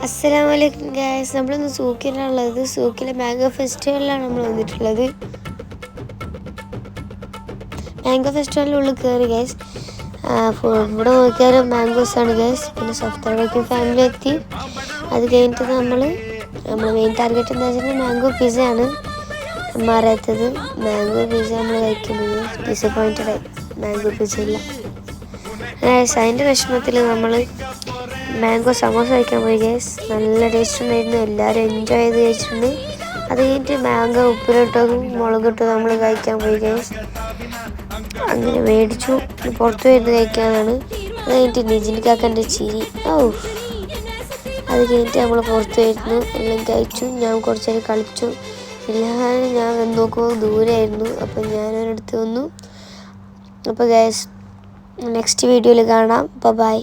അസ്സലാമലൈക്കും ഗൈസ്, നമ്മളിന്ന് സൂക്കിലുള്ളത്. സൂക്കിലെ മാംഗോ ഫെസ്റ്റിവലിലാണ് നമ്മൾ വന്നിട്ടുള്ളത്. മാംഗോ ഫെസ്റ്റിവലിനുള്ളിൽ കയറി ഗൈസ്. ഇവിടെ നോക്കിയാലും മാംഗോസാണ് ഗൈസ്. പിന്നെ സഫ്തറയ്ക്കും ഫാമിലി എത്തി. അത് കഴിഞ്ഞിട്ട് നമ്മൾ മെയിൻ ടാർഗറ്റ് എന്താ വെച്ചാൽ മാംഗോ പിസയാണ്. മാറാത്തത് മാംഗോ പിസ നമ്മൾ കഴിക്കുന്നത്. ഡിസപ്പോയിൻറ്റഡ് മാംഗോ പിസ ഇല്ല. അതിൻ്റെ വിഷമത്തിൽ നമ്മൾ മാംഗോ സമോസ കഴിക്കാൻ പോയി ഗൈസ്. നല്ല ടേസ്റ്റ് ഉണ്ടായിരുന്നു, എല്ലാവരും എൻജോയ് ചെയ്ത് കഴിച്ചിട്ടുണ്ട്. അത് കഴിഞ്ഞിട്ട് മാംഗോ ഉപ്പിലിട്ടതും മുളകിട്ടതും നമ്മൾ കഴിക്കാൻ പോയി ഗൈസ്. അങ്ങനെ മേടിച്ചു, പുറത്തു വരുന്ന് കഴിക്കാനാണ്. അത് കഴിഞ്ഞിട്ട് നിജിൻ കാക്കൻ്റെ ചിരി, അത് കഴിഞ്ഞിട്ട് നമ്മൾ പുറത്തു വരുന്നു, എല്ലാം കഴിച്ചു. ഞാൻ കുറച്ച് നേരം കളിച്ചു. എല്ലാവരും ഞാൻ വന്ന് നോക്കുമ്പോൾ ദൂരെയായിരുന്നു. അപ്പം ഞാനൊരിടത്ത് വന്നു. അപ്പോൾ ഗൈസ് നെക്സ്റ്റ് വീഡിയോയിൽ കാണാം. ബൈ.